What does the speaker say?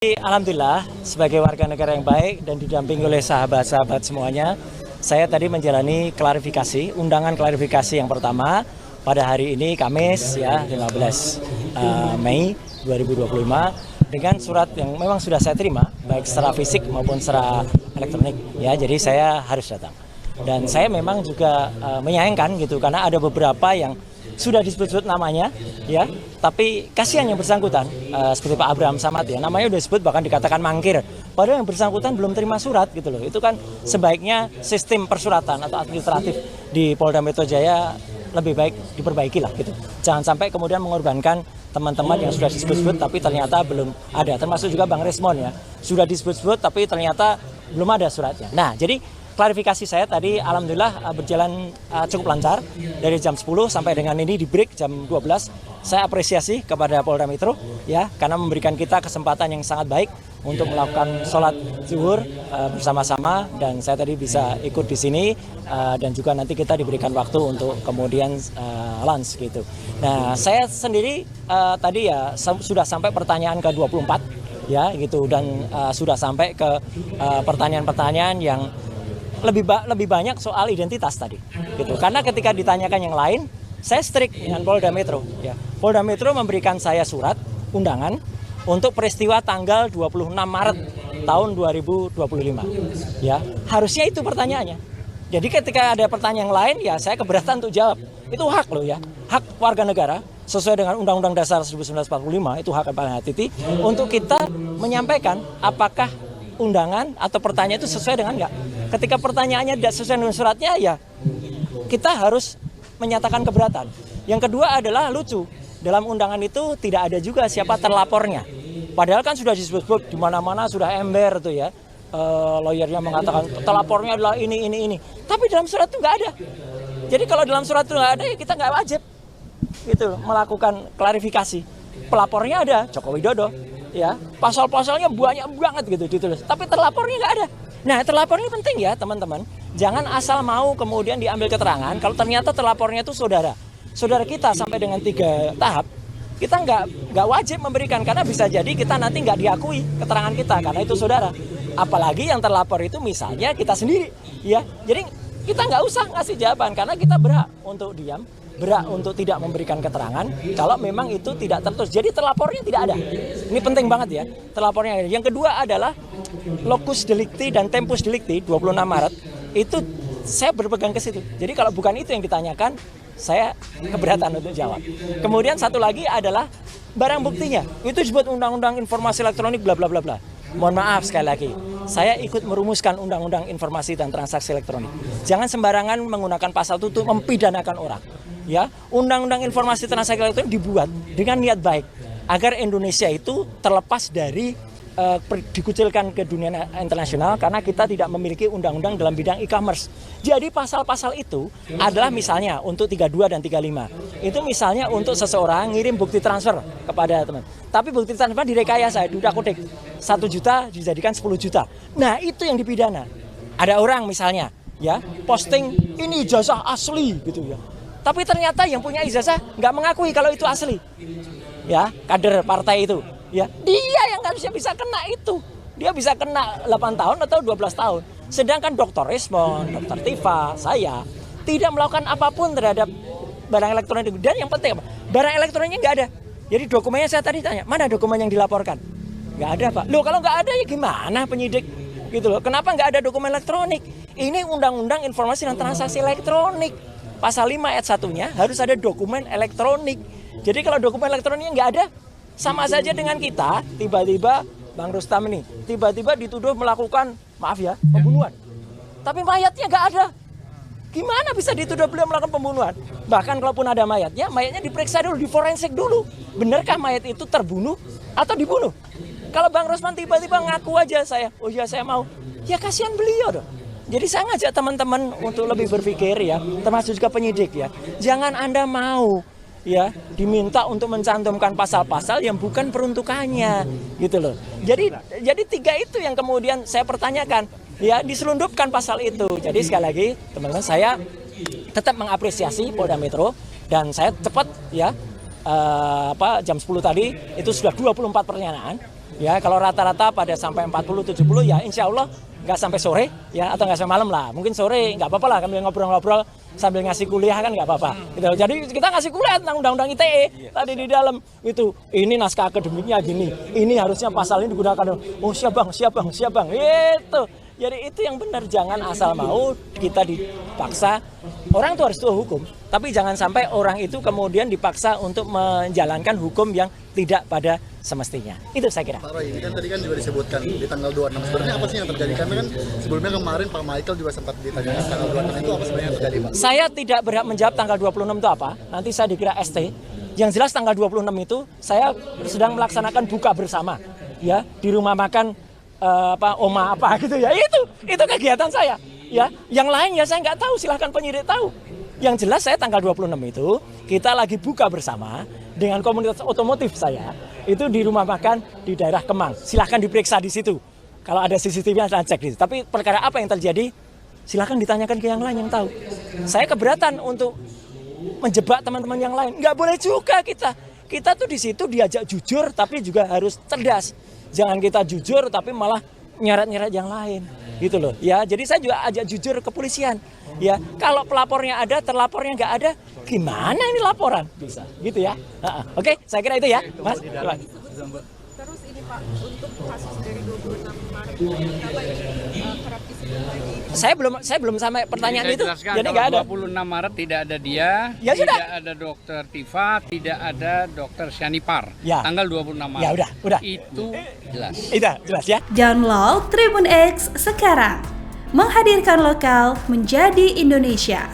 Alhamdulillah, sebagai warga negara yang baik dan didampingi oleh sahabat-sahabat semuanya, saya tadi menjalani klarifikasi, undangan klarifikasi yang pertama pada hari ini Kamis ya 15 Mei 2025 dengan surat yang memang sudah saya terima baik secara fisik maupun secara elektronik ya, jadi saya harus datang. Dan saya memang juga menyayangkan gitu karena ada beberapa yang sudah disebut-sebut namanya ya, tapi kasihan yang bersangkutan seperti Pak Abraham Samad ya, namanya udah disebut bahkan dikatakan mangkir, padahal yang bersangkutan belum terima surat gitu loh. Itu kan sebaiknya sistem persuratan atau administratif di Polda Metro Jaya lebih baik diperbaiki lah gitu. Jangan sampai kemudian mengorbankan teman-teman yang sudah disebut-sebut tapi ternyata belum ada, termasuk juga Bang Resmon ya, sudah disebut-sebut tapi ternyata belum ada suratnya. Nah, jadi klarifikasi saya tadi alhamdulillah berjalan cukup lancar dari jam 10 sampai dengan ini di break jam 12. Saya apresiasi kepada Polda Metro ya karena memberikan kita kesempatan yang sangat baik untuk melakukan sholat zuhur bersama-sama, dan saya tadi bisa ikut di sini dan juga nanti kita diberikan waktu untuk kemudian lunch gitu. Nah, saya sendiri tadi ya sudah sampai pertanyaan ke-24 ya gitu, dan sudah sampai ke pertanyaan-pertanyaan yang lebih banyak soal identitas tadi gitu. Karena ketika ditanyakan yang lain, saya strict dengan Polda Metro ya. Polda Metro memberikan saya surat undangan untuk peristiwa tanggal 26 Maret tahun 2025 ya. Harusnya itu pertanyaannya. Jadi ketika ada pertanyaan yang lain ya saya keberatan untuk jawab. Itu hak loh ya. Hak warga negara sesuai dengan Undang-Undang Dasar 1945, itu hak paling hati untuk kita menyampaikan apakah undangan atau pertanyaan itu sesuai dengan enggak. Ketika pertanyaannya tidak sesuai dengan suratnya ya kita harus menyatakan keberatan. Yang kedua adalah lucu, dalam undangan itu tidak ada juga siapa terlapornya. Padahal kan sudah disebut-sebut di mana-mana, sudah ember tuh ya. Lawyernya mengatakan terlapornya adalah ini. Tapi dalam surat itu nggak ada. Jadi kalau dalam surat itu nggak ada ya kita nggak wajib gitu melakukan klarifikasi. Pelapornya ada Joko Widodo ya, pasal-pasalnya banyak banget gitu ditulis, tapi terlapornya nggak ada. Nah, terlapor ini penting ya teman-teman, jangan asal mau kemudian diambil keterangan kalau ternyata terlapornya itu saudara kita sampai dengan 3 tahap, kita nggak wajib memberikan karena bisa jadi kita nanti nggak diakui keterangan kita karena itu saudara. Apalagi yang terlapor itu misalnya kita sendiri ya, jadi kita nggak usah ngasih jawaban karena kita berhak untuk diam, berhak untuk tidak memberikan keterangan kalau memang itu tidak tertulis. Jadi terlapornya tidak ada. Ini penting banget ya, terlapornya. Yang kedua adalah locus delicti dan tempus delicti 26 Maret itu saya berpegang ke situ. Jadi kalau bukan itu yang ditanyakan, saya keberatan untuk jawab. Kemudian satu lagi adalah barang buktinya. Itu disebut Undang-Undang Informasi Elektronik bla bla bla bla. Mohon maaf sekali lagi, saya ikut merumuskan Undang-Undang Informasi dan Transaksi Elektronik. Jangan sembarangan menggunakan pasal itu untuk mempidanakan orang. Ya, Undang-Undang Informasi Transaksi Elektronik dibuat dengan niat baik agar Indonesia itu terlepas dari dikucilkan ke dunia internasional karena kita tidak memiliki undang-undang dalam bidang e-commerce. Jadi pasal-pasal itu adalah misalnya untuk 32 dan 35. Itu misalnya untuk seseorang ngirim bukti transfer kepada teman. Tapi bukti transfer direkayasa, diutak-utik. 1 juta dijadikan 10 juta. Nah, itu yang dipidana. Ada orang misalnya ya posting ini ijazah asli gitu ya. Tapi ternyata yang punya ijazah nggak mengakui kalau itu asli. Ya, kader partai itu. Ya, dia yang harusnya bisa kena itu. Dia bisa kena 8 tahun atau 12 tahun. Sedangkan Dr. Resmon, Dr. Tifa, saya tidak melakukan apapun terhadap barang elektronik. Dan yang penting apa? Barang elektroniknya nggak ada. Jadi dokumennya saya tadi tanya, mana dokumen yang dilaporkan? Nggak ada, Pak. Loh, kalau nggak ada ya gimana penyidik? Gitu loh. Kenapa nggak ada dokumen elektronik? Ini Undang-Undang Informasi dan Transaksi Elektronik. Pasal 5 ayat 1-nya harus ada dokumen elektronik. Jadi kalau dokumen elektroniknya nggak ada, sama saja dengan kita tiba-tiba Bang Rustam ini tiba-tiba dituduh melakukan, maaf ya, pembunuhan. Tapi mayatnya nggak ada. Gimana bisa dituduh beliau melakukan pembunuhan? Bahkan kalaupun ada mayatnya diperiksa dulu, diforensik dulu. Benarkah mayat itu terbunuh atau dibunuh? Kalau Bang Rusman tiba-tiba ngaku aja oh iya saya mau, ya kasihan beliau dong. Jadi saya ngajak teman-teman untuk lebih berpikir ya, termasuk juga penyidik ya. Jangan Anda mau ya diminta untuk mencantumkan pasal-pasal yang bukan peruntukannya gitu loh. Jadi 3 itu yang kemudian saya pertanyakan ya, diselundupkan pasal itu. Jadi sekali lagi teman-teman, saya tetap mengapresiasi Polda Metro dan saya cepat ya jam 10 tadi itu sudah 24 pertanyaan Ya, kalau rata-rata pada sampai 40-70 ya insya Allah nggak sampai sore ya, atau nggak sampai malam lah. Mungkin sore nggak apa-apa lah, kami ngobrol-ngobrol sambil ngasih kuliah kan nggak apa-apa. Gitu. Jadi kita ngasih kuliah tentang undang-undang ITE tadi di dalam itu. Ini naskah akademiknya gini, ini harusnya pasal ini digunakan. Oh siap bang, itu. Jadi itu yang benar, jangan asal mau kita dipaksa. Orang itu harus tahu hukum, tapi jangan sampai orang itu kemudian dipaksa untuk menjalankan hukum yang tidak pada semestinya. Itu saya kira. Pak Roy, ini kan tadi kan juga disebutkan di tanggal 26. Sebenarnya apa sih yang terjadi? Karena kan sebelumnya kemarin Pak Michael juga sempat ditanyakan tanggal 26 itu apa sebenarnya yang terjadi, Pak? Saya tidak berhak menjawab tanggal 26 itu apa. Nanti saya dikira ST. Yang jelas tanggal 26 itu saya sedang melaksanakan buka bersama ya di rumah makan Oma apa gitu ya. Itu kegiatan saya. Ya, yang lain ya saya nggak tahu, silahkan penyidik tahu. Yang jelas saya tanggal 26 itu kita lagi buka bersama dengan komunitas otomotif saya. Itu di rumah makan di daerah Kemang. Silahkan diperiksa di situ. Kalau ada CCTV saya cek di situ. Tapi perkara apa yang terjadi? Silahkan ditanyakan ke yang lain yang tahu. Saya keberatan untuk menjebak teman-teman yang lain. Nggak boleh juga kita. Kita tuh di situ diajak jujur tapi juga harus cerdas. Jangan kita jujur tapi malah nyeret-nyeret yang lain. Gitu loh. Ya, jadi saya juga ajak jujur ke kepolisian. Ya, kalau pelapornya ada, terlapornya nggak ada, gimana ini laporan? Bisa, gitu ya. Oke, saya kira itu ya, Mas. Terus ini Pak, untuk kasus dari 26 Maret, kenapa ini kerap disebut lagi? Saya belum sampai pertanyaan itu, jadi nggak ada. 26 Maret tidak ada dia, Ya tidak sudah. ada Dokter Tifa, tidak ada Dokter Syanipar. Ya. Tanggal 26 Maret. Ya udah. Itu jelas. Itu jelas ya. Download Tribun X sekarang. Menghadirkan lokal menjadi Indonesia.